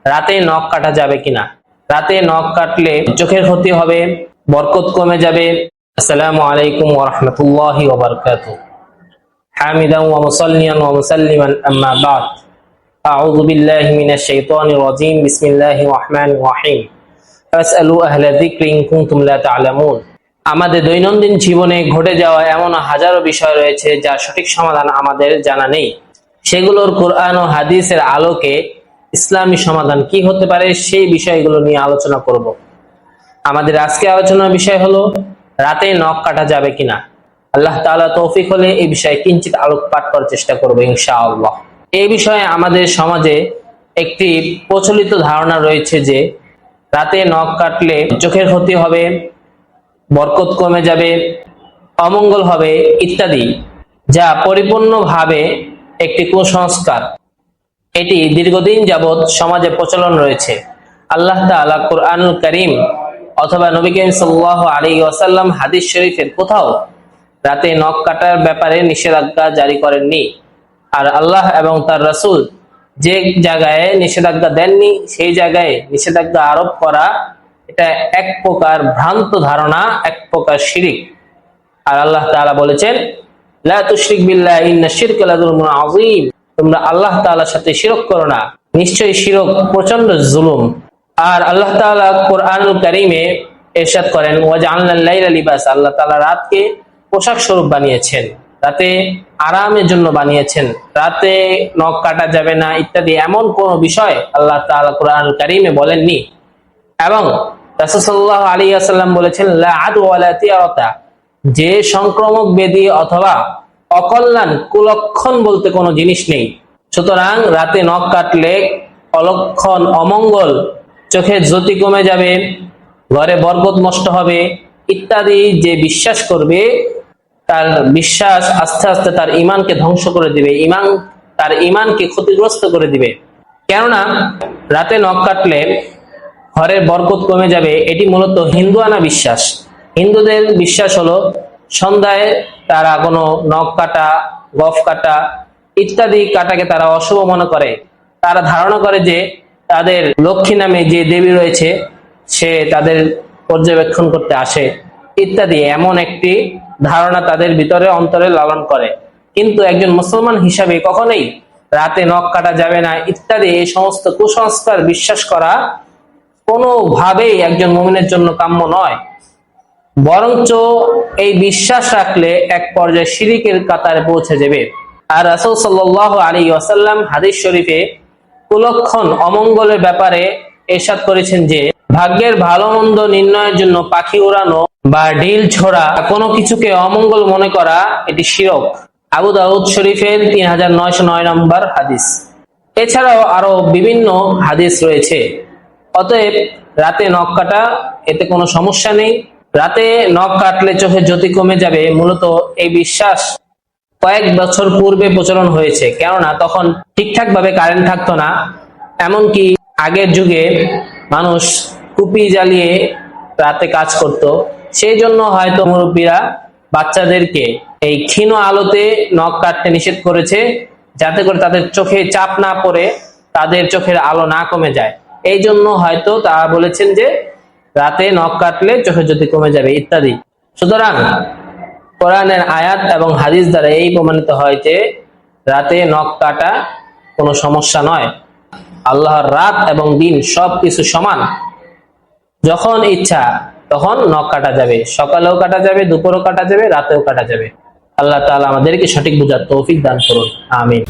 রাতে নখ কাটা যাবে কিনা, রাতে নখ কাটলে চোখের ক্ষতি হবে, বরকত কমে যাবে। আসসালামু আলাইকুম ওয়া রাহমাতুল্লাহি ওয়া বারাকাতুহু। হামিদান ওয়া মুসাল্লিয়ান ওয়া মুসাল্লিমান আম্মা বা'দ। আউযু বিল্লাহি মিনাশ শাইতানির রাজীম। বিসমিল্লাহির রহমানির রহিম। ফাসআলু আহলা যিকরি ইন কুনতুম লা তা'লামুন। আমাদের দৈনন্দিন জীবনে ঘটে যাওয়া এমন হাজারো বিষয় রয়েছে যার সঠিক সমাধান আমাদের জানা নেই। সেগুলোর কোরআন ও হাদিসের আলোকে ইসলামী সমাধান কি হতে পারে সেই বিষয়গুলো নিয়ে আলোচনা করব। আমাদের আজকে আলোচনার বিষয় হলো রাতে নখ কাটা যাবে কিনা। আল্লাহ তাআলা তৌফিক হলে এই বিষয়ে কিঞ্চিত আলোকপাত করার চেষ্টা করব ইনশাআল্লাহ। এই বিষয়ে আমাদের সমাজে একটি প্রচলিত ধারণা রয়েছে যে রাতে নখ কাটলে চোখের ক্ষতি হবে, বরকত কমে যাবে, অমঙ্গল হবে ইত্যাদি, যা পরিপূর্ণভাবে একটি কুসংস্কার। এটি দীর্ঘদিন যাবৎ সমাজে প্রচলন রয়েছে। আল্লাহ তাআলা কুরআনুল কারীম অথবা নবী করিম সাল্লাল্লাহু আলাইহি ওয়াসাল্লাম হাদিস শরীফের কোথাও রাতে নখ কাটার ব্যাপারে নিষেধাজ্ঞা জারি করেননি। আর আল্লাহ এবং তার রাসূল যে জায়গায় নিষেধাজ্ঞা দেননি সেই জায়গায় নিষেধাজ্ঞা আরোপ করা এটা এক প্রকার ভ্রান্ত ধারণা, এক প্রকার শিরক। আর আল্লাহ তাআলা বলেছেন, লা তুশরিক বিল্লাহি ইন্নাশ শিরকা লাযুলমুন আযীম। তোমরা আল্লাহ তাআলার সাথে শিরক করো না, নিশ্চয়ই শিরক প্রচন্ড জুলুম। আর আল্লাহ তাআলা কোরআনুল কারীমে ইরশাদ করেন, ওয়াজআলনাল লাইলা লিবাস। আল্লাহ তাআলা রাতকে পোশাক স্বরূপ বানিয়েছেন, রাতে আরামের জন্য বানিয়েছেন। রাতে নখ কাটা যাবে না ইত্যাদি এমন কোন বিষয় আল্লাহ তাআলা কোরআনুল কারীমে বলেননি। এবং রাসূল সাল্লাল্লাহু আলাইহি ওয়াসাল্লাম বলেছেন, লা আদওয়া ওয়ালা তিয়ারাতা। যে সংক্রমক ব্যাধি অথবা অকল্যাণ কুলক্ষণ বলতে কোনো জিনিস নেই। সুতরাং রাতে নখ কাটলে অলক্ষণ, অমঙ্গল, চোখের জ্যোতি কমে যাবে, ঘরে বরকত নষ্ট হবে ইত্যাদি যে বিশ্বাস করবে তার বিশ্বাস আস্তে আস্তে তার ঈমানকে ধ্বংস করে দিবে, তার ঈমানকে ক্ষতিগ্রস্ত করে দিবে। কেননা রাতে নখ কাটলে ঘরের বরকত কমে যাবে, এটি মূলত হিন্দুয়ানা বিশ্বাস। হিন্দুদের বিশ্বাস হলো সন্ধ্যায় তারা কোনো নখ কাটা, গফ কাটা ইত্যাদি কাটাকে তারা অশুভ মনে করে। তারা ধারণা করে যে তাদের লক্ষ্মী নামে যে দেবী রয়েছে সে তাদের পর্যবেক্ষণ করতে আসে ইত্যাদি এমন একটি ধারণা তাদের ভিতরে অন্তরে লালন করে। কিন্তু একজন মুসলমান হিসাবে কখনোই রাতে নখ কাটা যাবে না ইত্যাদি এই সমস্ত কুসংস্কার বিশ্বাস করা কোনোভাবেই একজন মুমিনের জন্য কাম্য নয়। বরঞ্চ এই বিশ্বাস রাখলে এক পর্যায়ে শিরকের কাতারে পৌঁছে যাবে। আর রাসূল সাল্লাল্লাহু আলাইহি ওয়াসাল্লাম হাদিস শরীফে কুলক্ষণ, অমঙ্গলের ব্যাপারে ইরশাদ করেছেন যে ভাগ্যের ভালো মন্দ নির্ণয়ের জন্য পাখি উড়ানো বা ঢিল ছোড়া কোনো কিছুকে অমঙ্গল মনে করা এটি শিরক। আবু দাউদ শরীফের 3909 নম্বর হাদিস। এছাড়াও আরো বিভিন্ন হাদিস রয়েছে। অতএব রাতে নখ কাটা এতে কোনো সমস্যা নেই। রাতে নখ কাটলে চোখের জ্যোতি কমে যাবে, মূলত এই বিশ্বাস কয়েক বছর পূর্বে প্রচলন হয়েছে। কেননা তখন ঠিকঠাক ভাবে কারেন্ট থাকতো না, এমনকি আগের যুগে মানুষ কুপি জ্বালিয়ে রাতে কাজ করত। সেই জন্য হয়তো মুরব্বীরা বাচ্চাদেরকে এই ক্ষীণ আলোতে নখ কাটতে নিষেধ করেছে, যাতে করে তাদের চোখে চাপ না পড়ে, তাদের চোখের আলো না কমে যায়। এই জন্য হয়তো তারা বলেছেন যে রাতে নখ কাটলে চোখের জ্যোতি কমে যাবে ইত্যাদি। সুতরাং কোরআনের আয়াত এবং হাদিস দ্বারা এই প্রমাণিত হয় যে রাতে নখ কাটা কোনো সমস্যা নয়। আল্লাহর রাত এবং দিন সবকিছু সমান, যখন ইচ্ছা তখন নখ কাটা যাবে, সকালেও কাটা যাবে, দুপুরেও কাটা যাবে, রাতেও কাটা যাবে। আল্লাহ তাআলা আমাদেরকে সঠিক বুঝার তৌফিক দান করুন, আমিন।